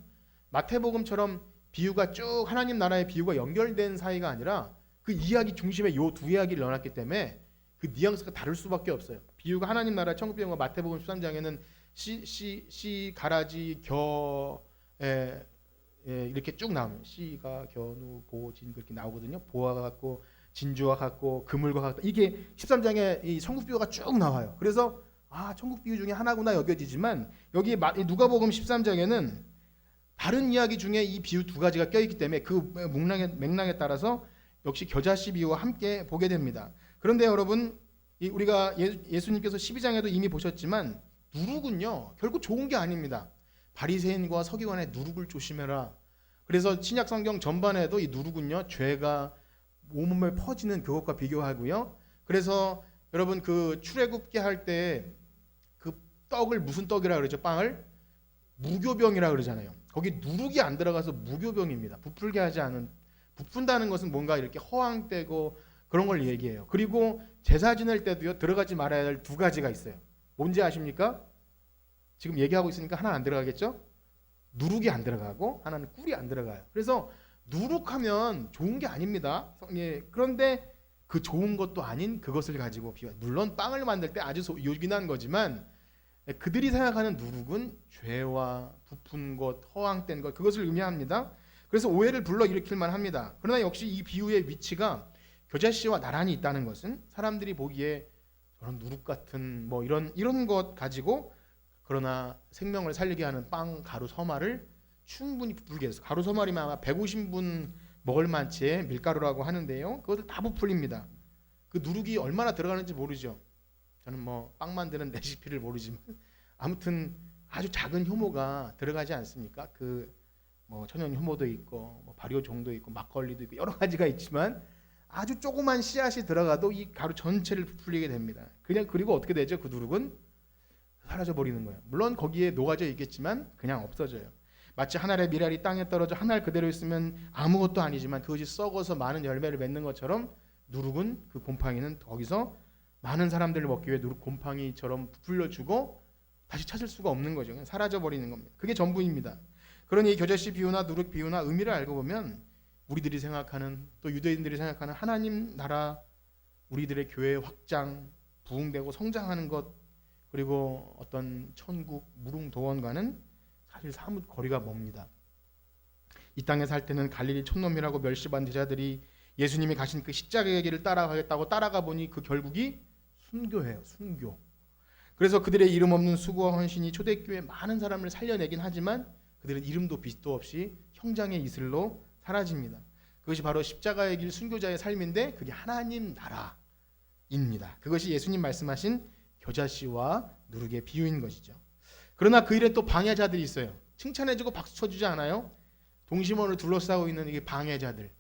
마태복음처럼 비유가 쭉 하나님 나라의 비유가 연결된 사이가 아니라 그 이야기 중심에 요 두 이야기를 넣어놨기 때문에 그 뉘앙스가 다를 수밖에 없어요. 비유가 하나님 나라 천국 비유가 마태복음 13장에는 씨 가라지 이렇게 쭉 나오면 씨가 견우 보진 그렇게 나오거든요. 보화가 같고 진주와 같고 그물과 같고 이게 13장에 이 천국 비유가 쭉 나와요. 그래서 천국 비유 중에 하나구나 여겨지지만 여기 누가복음 13장에는 다른 이야기 중에 이 비유 두 가지가 껴있기 때문에 그 맥락에 따라서 역시 겨자씨 비유와 함께 보게 됩니다. 그런데 여러분 우리가 예수님께서 12장에도 이미 보셨지만 누룩은요 결국 좋은 게 아닙니다. 바리새인과 서기관의 누룩을 조심해라. 그래서 신약 성경 전반에도 이 누룩은요 죄가 온몸에 퍼지는 그것과 비교하고요. 그래서 여러분 그 출애굽게 할 때 그 떡을 무슨 떡이라 그러죠? 빵을 무교병이라 그러잖아요. 거기 누룩이 안 들어가서 무교병입니다. 부풀게 하지 않은. 부푼다는 것은 뭔가 이렇게 허황되고 그런 걸 얘기해요. 그리고 제사 지낼 때도요 들어가지 말아야 할 두 가지가 있어요. 뭔지 아십니까? 지금 얘기하고 있으니까 하나 안 들어가겠죠? 누룩이 안 들어가고 하나는 꿀이 안 들어가요. 그래서 누룩하면 좋은 게 아닙니다. 그런데 그 좋은 것도 아닌 그것을 가지고 비유. 물론 빵을 만들 때 아주 요긴한 거지만 그들이 생각하는 누룩은 죄와 부푼 것, 허황된 것 그것을 의미합니다. 그래서 오해를 불러일으킬 만합니다. 그러나 역시 이 비유의 위치가 겨자씨와 나란히 있다는 것은 사람들이 보기에 저런 누룩 같은 뭐 이런 것 가지고 그러나 생명을 살리게 하는 빵 가루 서말을 충분히 부풀게 해서 가루 서말이면 아마 150분 먹을 만치의 밀가루라고 하는데요. 그것을 다 부풀립니다. 그 누룩이 얼마나 들어가는지 모르죠. 저는 뭐 빵 만드는 레시피를 모르지만 아무튼 아주 작은 효모가 들어가지 않습니까? 그 뭐 천연 효모도 있고 뭐 발효종도 있고 막걸리도 있고 여러 가지가 있지만 아주 조그만 씨앗이 들어가도 이 가루 전체를 부풀리게 됩니다. 그리고 어떻게 되죠? 그 누룩은 사라져 버리는 거예요. 물론 거기에 녹아져 있겠지만 그냥 없어져요. 마치 한 알의 밀알이 땅에 떨어져 한 알 그대로 있으면 아무것도 아니지만 그것이 썩어서 많은 열매를 맺는 것처럼 누룩은 그 곰팡이는 거기서 많은 사람들을 먹기 위해 누룩 곰팡이처럼 부풀려주고 다시 찾을 수가 없는 거죠. 그냥 사라져 버리는 겁니다. 그게 전부입니다. 그러니 겨자씨 비유나 누룩 비유나 의미를 알고 보면 우리들이 생각하는 또 유대인들이 생각하는 하나님 나라 우리들의 교회 확장 부흥되고 성장하는 것 그리고 어떤 천국 무릉도원과는 사실 사뭇 거리가 멉니다. 이 땅에 살 때는 갈릴리 촌놈이라고 멸시받은 제자들이 예수님이 가신 그 십자가의 길을 따라가겠다고 따라가 보니 그 결국이 순교예요. 순교. 그래서 그들의 이름 없는 수고와 헌신이 초대교회 많은 사람을 살려내긴 하지만 그들은 이름도 빛도 없이 형장의 이슬로 사라집니다. 그것이 바로 십자가의 길 순교자의 삶인데 그게 하나님 나라입니다. 그것이 예수님 말씀하신 겨자씨와 누룩의 비유인 것이죠. 그러나 그 일에 또 방해자들이 있어요. 칭찬해주고 박수 쳐주지 않아요. 동심원을 둘러싸고 있는 이게 방해자들,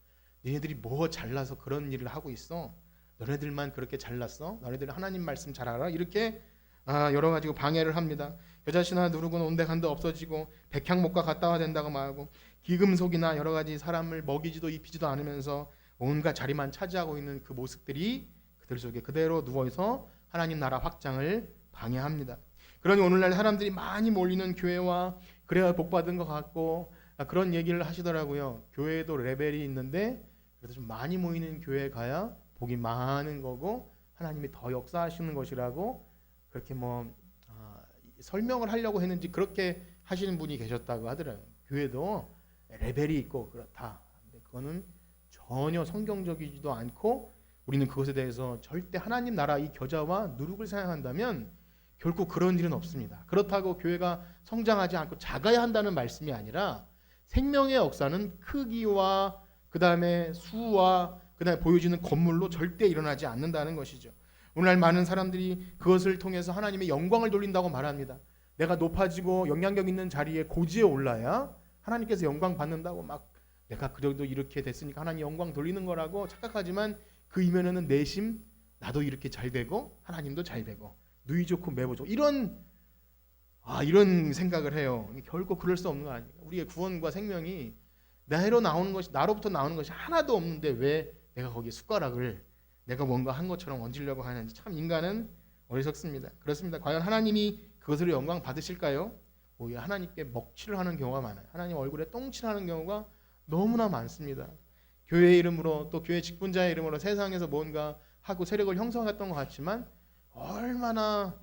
너네들이 뭐 잘나서 그런 일을 하고 있어? 너네들만 그렇게 잘났어? 너네들 하나님 말씀 잘 알아? 이렇게 여러 가지로 방해를 합니다. 겨자씨나 누룩은 온데간데 없어지고 백향목과 갔다 와야 된다고 말하고 기금속이나 여러 가지 사람을 먹이지도 입히지도 않으면서 온갖 자리만 차지하고 있는 그 모습들이 그들 속에 그대로 누워서 하나님 나라 확장을 방해합니다. 그러니 오늘날 사람들이 많이 몰리는 교회와 그래야 복 받은 것 같고 그런 얘기를 하시더라고요. 교회도 레벨이 있는데 그래도 좀 많이 모이는 교회에 가야 복이 많은 거고 하나님이 더 역사하시는 것이라고 그렇게 설명을 하려고 했는지 그렇게 하시는 분이 계셨다고 하더라고요. 교회도 레벨이 있고 그렇다. 근데 그거는 전혀 성경적이지도 않고 우리는 그것에 대해서 절대 하나님 나라 이 겨자와 누룩을 생각한다면 결코 그런 일은 없습니다. 그렇다고 교회가 성장하지 않고 작아야 한다는 말씀이 아니라 생명의 역사는 크기와 그 다음에 수와 그 다음에 보여지는 건물로 절대 일어나지 않는다는 것이죠. 오늘날 많은 사람들이 그것을 통해서 하나님의 영광을 돌린다고 말합니다. 내가 높아지고 영향력 있는 자리에 고지에 올라야 하나님께서 영광 받는다고 막 내가 그래도 이렇게 됐으니까 하나님 영광 돌리는 거라고 착각하지만 그 이면에는 내심 나도 이렇게 잘 되고 하나님도 잘 되고 누이 좋고 매보 좋고 이런 생각을 해요. 결코 그럴 수 없는 거 아닙니까? 우리의 구원과 생명이 나로부터 나오는 것이 하나도 없는데 왜 내가 거기에 숟가락을 내가 뭔가 한 것처럼 얹으려고 하는지 참 인간은 어리석습니다. 그렇습니다. 과연 하나님이 그것으로 영광 받으실까요? 오히려 하나님께 먹칠을 하는 경우가 많아요. 하나님 얼굴에 똥칠하는 경우가 너무나 많습니다. 교회의 이름으로 또 교회 직분자의 이름으로 세상에서 뭔가 하고 세력을 형성했던 것 같지만 얼마나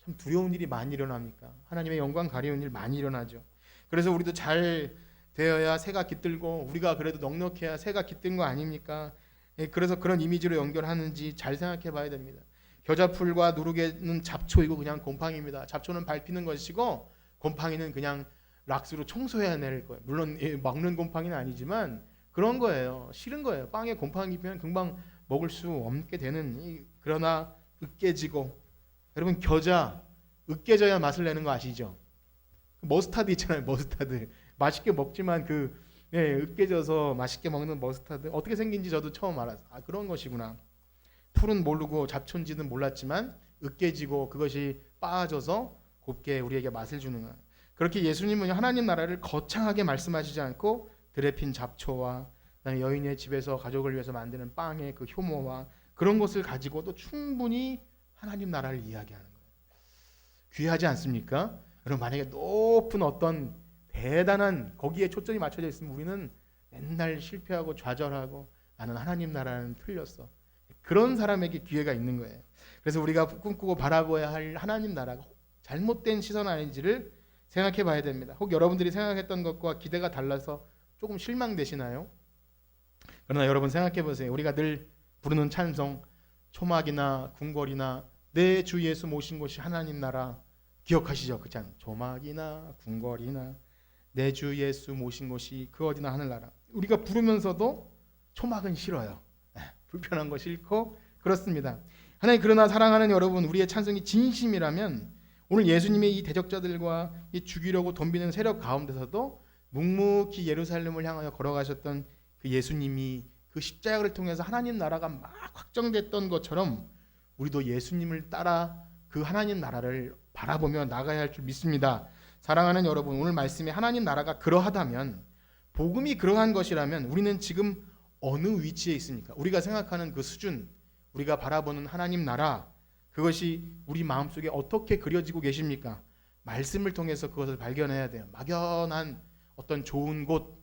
참 두려운 일이 많이 일어납니까? 하나님의 영광 가리운 일 많이 일어나죠. 그래서 우리도 잘 되어야 새가 깃들고 우리가 그래도 넉넉해야 새가 깃든 거 아닙니까? 그래서 그런 이미지로 연결하는지 잘 생각해 봐야 됩니다. 겨자풀과 누룩에는 잡초이고 그냥 곰팡이입니다. 잡초는 밟히는 것이고 곰팡이는 그냥 락스로 청소해낼 거예요. 물론 먹는 곰팡이는 아니지만 그런 거예요. 싫은 거예요. 빵에 곰팡이 피면 금방 먹을 수 없게 되는 그러나 으깨지고 여러분 겨자 으깨져야 맛을 내는 거 아시죠? 머스타드 있잖아요. 머스타드 맛있게 먹지만 으깨져서 맛있게 먹는 머스타드 어떻게 생긴지 저도 처음 알았어요. 그런 것이구나. 풀은 모르고 잡초인지는 몰랐지만 으깨지고 그것이 빻아져서 곱게 우리에게 맛을 주는 거예요. 그렇게 예수님은 하나님 나라를 거창하게 말씀하시지 않고 들에 핀 잡초와 여인의 집에서 가족을 위해서 만드는 빵의 그 효모와 그런 것을 가지고도 충분히 하나님 나라를 이야기하는 거예요. 귀하지 않습니까? 여러분 만약에 높은 어떤 대단한 거기에 초점이 맞춰져 있으면 우리는 맨날 실패하고 좌절하고 나는 하나님 나라는 틀렸어. 그런 사람에게 기회가 있는 거예요. 그래서 우리가 꿈꾸고 바라봐야 할 하나님 나라가 잘못된 시선 아닌지를 생각해 봐야 됩니다. 혹 여러분들이 생각했던 것과 기대가 달라서 조금 실망되시나요? 그러나 여러분 생각해 보세요. 우리가 늘 부르는 찬송 초막이나 궁궐이나 내 주 예수 모신 곳이 하나님 나라 기억하시죠? 그 찬 초막이나 궁궐이나 내 주 예수 모신 곳이 그 어디나 하늘나라. 우리가 부르면서도 초막은 싫어요. 불편한 거 싫고 그렇습니다. 하나님 그러나 사랑하는 여러분 우리의 찬송이 진심이라면 오늘 예수님의 이 대적자들과 이 죽이려고 덤비는 세력 가운데서도 묵묵히 예루살렘을 향하여 걸어가셨던 그 예수님이 그 십자가를 통해서 하나님 나라가 막 확정됐던 것처럼 우리도 예수님을 따라 그 하나님 나라를 바라보며 나가야 할 줄 믿습니다. 사랑하는 여러분 오늘 말씀에 하나님 나라가 그러하다면 복음이 그러한 것이라면 우리는 지금 어느 위치에 있습니까? 우리가 생각하는 그 수준 우리가 바라보는 하나님 나라 그것이 우리 마음속에 어떻게 그려지고 계십니까? 말씀을 통해서 그것을 발견해야 돼요. 막연한 어떤 좋은 곳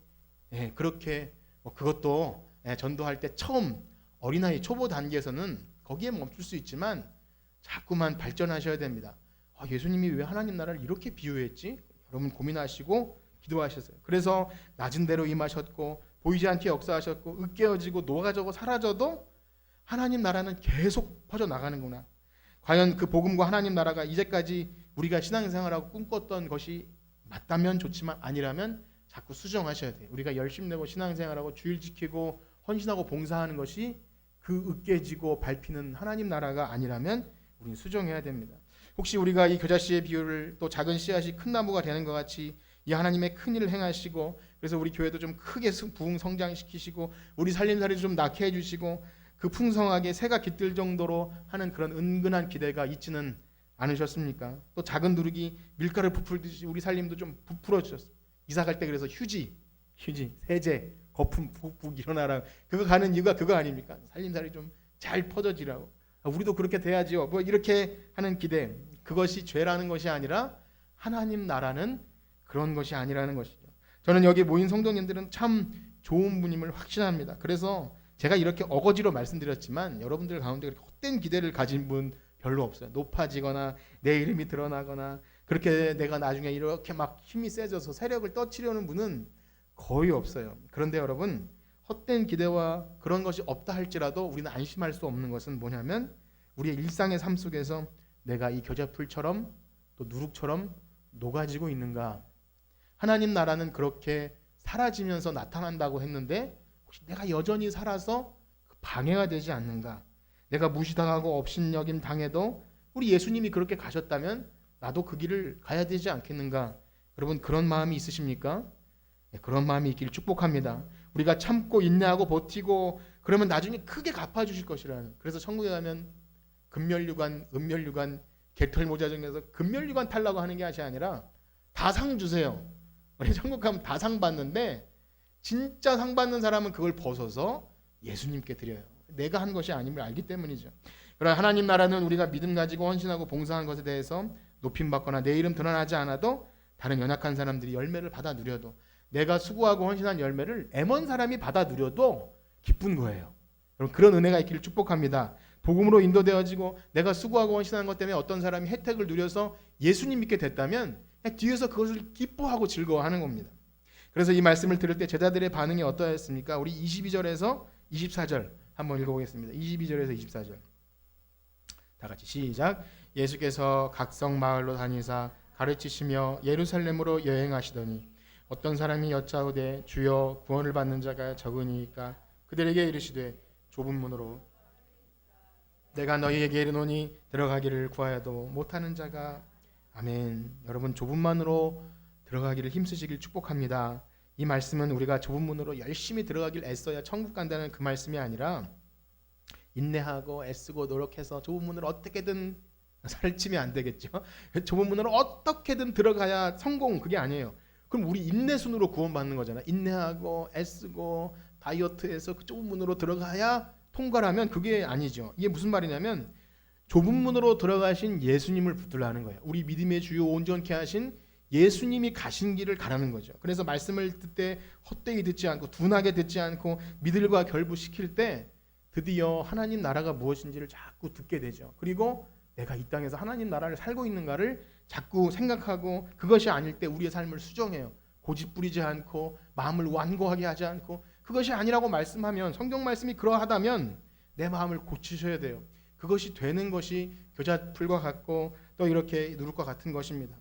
그렇게 그것도 전도할 때 처음 어린아이 초보 단계에서는 거기에 멈출 수 있지만 자꾸만 발전하셔야 됩니다. 예수님이 왜 하나님 나라를 이렇게 비유했지? 여러분 고민하시고 기도하셨어요. 그래서 낮은 대로 임하셨고 보이지 않게 역사하셨고 으깨어지고 녹아져고 사라져도 하나님 나라는 계속 퍼져나가는구나. 과연 그 복음과 하나님 나라가 이제까지 우리가 신앙생활하고 꿈꿨던 것이 맞다면 좋지만 아니라면 자꾸 수정하셔야 돼요. 우리가 열심 내고 신앙생활하고 주일 지키고 헌신하고 봉사하는 것이 그 으깨지고 밟히는 하나님 나라가 아니라면 우리는 수정해야 됩니다. 혹시 우리가 이 겨자씨의 비유를 또 작은 씨앗이 큰 나무가 되는 것 같이 이 하나님의 큰 일을 행하시고 그래서 우리 교회도 좀 크게 부흥 성장시키시고 우리 살림살이도 좀 낳게 해주시고 그 풍성하게 새가 깃들 정도로 하는 그런 은근한 기대가 있지는 않으셨습니까? 또 작은 누룩이 밀가루 부풀듯이 우리 살림도 좀 부풀어 주셨어요. 이사 갈 때 그래서 휴지, 세제, 거품 푹푹 일어나라. 그거 가는 이유가 그거 아닙니까? 살림살이 좀 잘 퍼져지라고. 우리도 그렇게 돼야지요. 뭐 이렇게 하는 기대. 그것이 죄라는 것이 아니라 하나님 나라는 그런 것이 아니라는 것이죠. 저는 여기 모인 성도님들은 참 좋은 분임을 확신합니다. 그래서 제가 이렇게 어거지로 말씀드렸지만 여러분들 가운데 그렇게 헛된 기대를 가진 분 별로 없어요. 높아지거나 내 이름이 드러나거나 그렇게 내가 나중에 이렇게 막 힘이 세져서 세력을 떠치려는 분은 거의 없어요. 그런데 여러분, 헛된 기대와 그런 것이 없다 할지라도 우리는 안심할 수 없는 것은 뭐냐면 우리의 일상의 삶 속에서 내가 이 겨자풀처럼 또 누룩처럼 녹아지고 있는가. 하나님 나라는 그렇게 사라지면서 나타난다고 했는데 혹시 내가 여전히 살아서 방해가 되지 않는가. 내가 무시당하고 업신여김 당해도 우리 예수님이 그렇게 가셨다면 나도 그 길을 가야 되지 않겠는가. 여러분, 그런 마음이 있으십니까? 네, 그런 마음이 있기를 축복합니다. 우리가 참고 인내하고 버티고 그러면 나중에 크게 갚아주실 것이라는. 그래서 천국에 가면 금멸류관, 은멸류관, 개털모자 중에서 금멸류관 탈라고 하는 게 아니라 다 상 주세요. 우리 천국 가면 다 상 받는데 진짜 상 받는 사람은 그걸 벗어서 예수님께 드려요. 내가 한 것이 아님을 알기 때문이죠. 그러나 하나님 나라는 우리가 믿음 가지고 헌신하고 봉사한 것에 대해서 높임받거나 내 이름 드러나지 않아도 다른 연약한 사람들이 열매를 받아 누려도 내가 수고하고 헌신한 열매를 애먼 사람이 받아 누려도 기쁜 거예요. 여러분, 그런 은혜가 있기를 축복합니다. 복음으로 인도되어지고 내가 수고하고 헌신한 것 때문에 어떤 사람이 혜택을 누려서 예수님 믿게 됐다면 그냥 뒤에서 그것을 기뻐하고 즐거워하는 겁니다. 그래서 이 말씀을 들을 때 제자들의 반응이 어떠했습니까? 우리 22절에서 24절 한번 읽어보겠습니다. 22절에서 24절 다 같이 시작. 예수께서 각성 마을로 다니사 가르치시며 예루살렘으로 여행하시더니 어떤 사람이 여짜오되 주여 구원을 받는 자가 적으니까 그들에게 이르시되 좁은 문으로 내가 너희에게 이르노니 들어가기를 구하여도 못하는 자가. 아멘. 여러분, 좁은 문으로 들어가기를 힘쓰시길 축복합니다. 이 말씀은 우리가 좁은 문으로 열심히 들어가길 애써야 천국 간다는 그 말씀이 아니라 인내하고 애쓰고 노력해서 좁은 문으로 어떻게든 살찌면 안 되겠죠. 좁은 문으로 어떻게든 들어가야 성공, 그게 아니에요. 그럼 우리 인내순으로 구원받는 거잖아. 인내하고 애쓰고 다이어트해서 그 좁은 문으로 들어가야 통과를 하면 그게 아니죠. 이게 무슨 말이냐면 좁은 문으로 들어가신 예수님을 붙들라는 거예요. 우리 믿음의 주요 온전케 하신 예수님이 가신 길을 가라는 거죠. 그래서 말씀을 듣되 헛되이 듣지 않고 둔하게 듣지 않고 믿음과 결부시킬 때 드디어 하나님 나라가 무엇인지를 자꾸 듣게 되죠. 그리고 내가 이 땅에서 하나님 나라를 살고 있는가를 자꾸 생각하고 그것이 아닐 때 우리의 삶을 수정해요. 고집 부리지 않고 마음을 완고하게 하지 않고 그것이 아니라고 말씀하면 성경 말씀이 그러하다면 내 마음을 고치셔야 돼요. 그것이 되는 것이 겨자풀과 같고 또 이렇게 누룩과 같은 것입니다.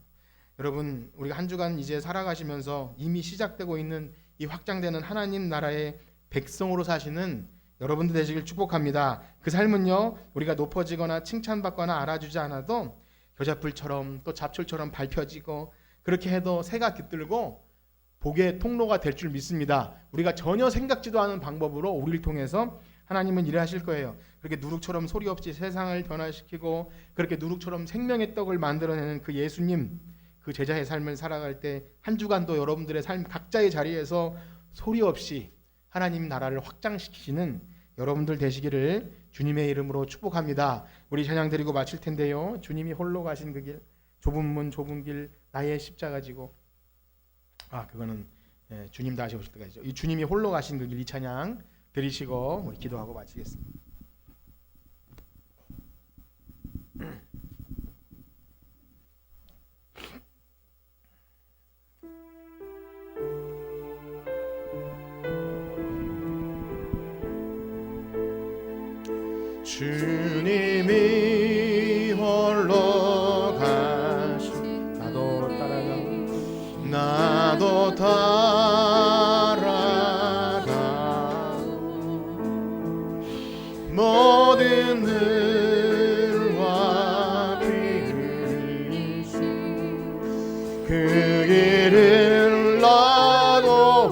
여러분, 우리가 한 주간 이제 살아가시면서 이미 시작되고 있는 이 확장되는 하나님 나라의 백성으로 사시는 여러분들 되시길 축복합니다. 그 삶은요, 우리가 높아지거나 칭찬받거나 알아주지 않아도 겨자풀처럼 또 잡초처럼 밟혀지고 그렇게 해도 새가 깃들고 복의 통로가 될 줄 믿습니다. 우리가 전혀 생각지도 않은 방법으로 우리를 통해서 하나님은 일하실 거예요. 그렇게 누룩처럼 소리 없이 세상을 변화시키고 그렇게 누룩처럼 생명의 떡을 만들어내는 그 예수님, 그 제자의 삶을 살아갈 때 한 주간도 여러분들의 삶 각자의 자리에서 소리 없이 하나님 나라를 확장시키시는 여러분들 되시기를 주님의 이름으로 축복합니다. 우리 찬양 드리고 마칠 텐데요. 주님이 홀로 가신 그 길, 좁은 문 좁은 길 나의 십자가 지고, 그거는 주님 다시 오실 때까지죠. 이 주님이 홀로 가신 그 길, 이 찬양 드리시고 우리 기도하고 마치겠습니다. 주님이 홀로 가신 나도 따라가 모든 들과 피를 그 길을 나도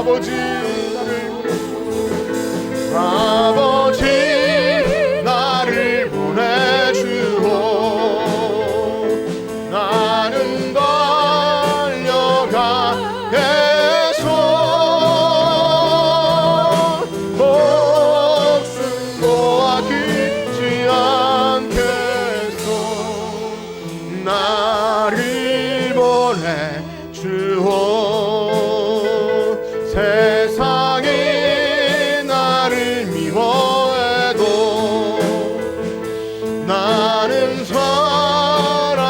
아버지 나를 보내주오. 나는 달려가겠소. 목숨도 아끼지 않겠소. 나를 보내주오. 세상이 나를 미워해도 나는 살아가겠소.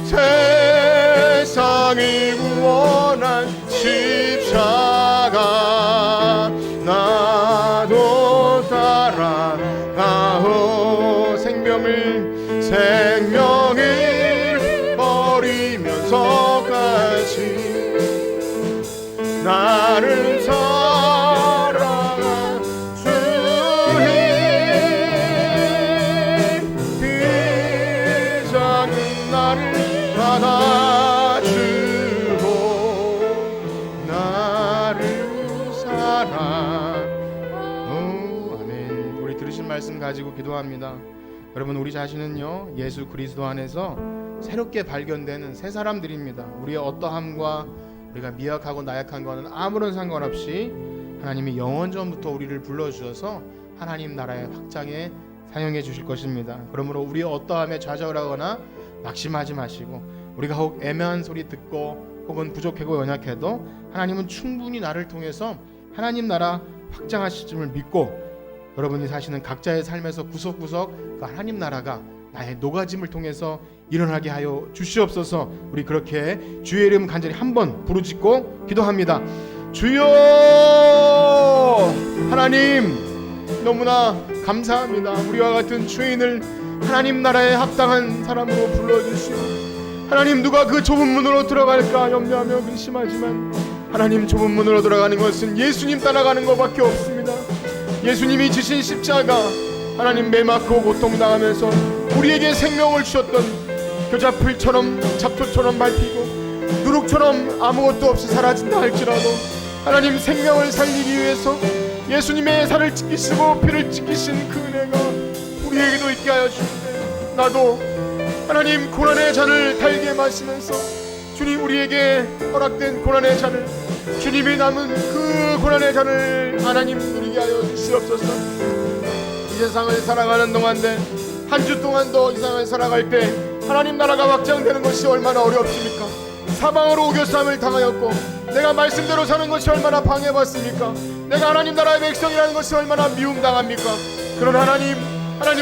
세상이 구원한 십자가 나도 따라가오. 생명을 버리면서까지 나를 사랑한 주님. 그 작은 나를 받아주고 나를 사랑하오. 아멘. 우리 들으신 말씀 가지고 기도합니다. 여러분, 우리 자신은요 예수 그리스도 안에서 새롭게 발견되는 새 사람들입니다. 우리의 어떠함과 우리가 미약하고 나약한 것은 아무런 상관없이 하나님이 영원전부터 우리를 불러주셔서 하나님 나라의 확장에 사용해 주실 것입니다. 그러므로 우리의 어떠함에 좌절하거나 낙심하지 마시고, 우리가 혹 애매한 소리 듣고 혹은 부족하고 연약해도 하나님은 충분히 나를 통해서 하나님 나라 확장하실 줄을 믿고, 여러분이 사시는 각자의 삶에서 구석구석 그 하나님 나라가 나의 노가짐을 통해서 일어나게 하여 주시옵소서. 우리 그렇게 주의 이름 간절히 한번 부르짖고 기도합니다. 주여, 하나님 너무나 감사합니다. 우리와 같은 죄인을 하나님 나라에 합당한 사람으로 불러주시고, 하나님 누가 그 좁은 문으로 들어갈까 염려하며 근심하지만 하나님 좁은 문으로 들어가는 것은 예수님 따라가는 것밖에 없습니다. 예수님이 지신 십자가, 하나님 매맞고 고통당하면서 우리에게 생명을 주셨던 교자풀처럼 잡초처럼 밟히고 누룩처럼 아무것도 없이 사라진다 할지라도 하나님 생명을 살리기 위해서 예수님의 살을 찢기시고 피를 찢기신 그 은혜가 우리에게도 있게 하여 주시네. 나도 하나님 고난의 잔을 달게 마시면서 주님 우리에게 허락된 고난의 잔을, 주님이 남은 그 고난의 잔을 하나님 누리게 하여 주시옵소서. 이 세상을 살아가는 동안에 한 주 동안도 이 세상을 살아갈 때 하나님 나라가 확장되는 것이 얼마나 어렵습니까? 사방으로 우겨쌈을 당하였고 내가 말씀대로 사는 것이 얼마나 방해받습니까? 내가 하나님 나라의 백성이라는 것이 얼마나 미움당합니까? 그런 하나님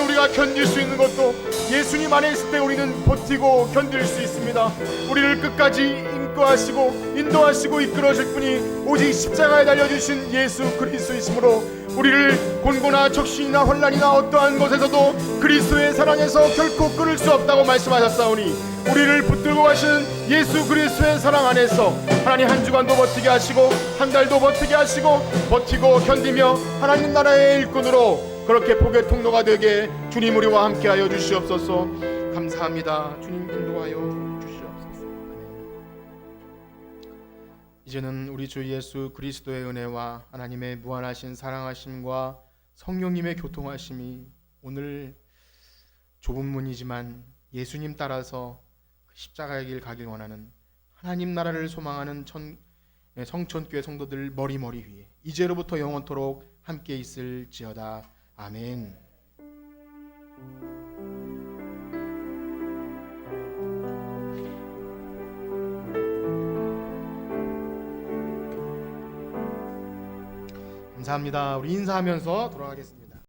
우리가 견딜 수 있는 것도 예수님 안에 있을 때 우리는 버티고 견딜 수 있습니다. 우리를 끝까지 인도하시고 이끌어줄 분이 오직 십자가에 달려주신 예수 그리스도이시므로 우리를 곤고나 적신이나 혼란이나 어떠한 것에서도 그리스도의 사랑에서 결코 끊을 수 없다고 말씀하셨사오니, 우리를 붙들고 가시는 예수 그리스도의 사랑 안에서 하나님 한 주간도 버티게 하시고 한 달도 버티게 하시고 버티고 견디며 하나님 나라의 일꾼으로 그렇게 복의 통로가 되게 주님 우리와 함께하여 주시옵소서. 감사합니다. 주님 인도하여 주시옵소서. 이제는 우리 주 예수 그리스도의 은혜와 하나님의 무한하신 사랑하심과 성령님의 교통하심이 오늘 좁은 문이지만 예수님 따라서 십자가의 길 가길 원하는 하나님 나라를 소망하는 성천교회 성도들 머리머리 위에 이제로부터 영원토록 함께 있을지어다. 아멘. 감사합니다. 우리 인사하면서 돌아가겠습니다.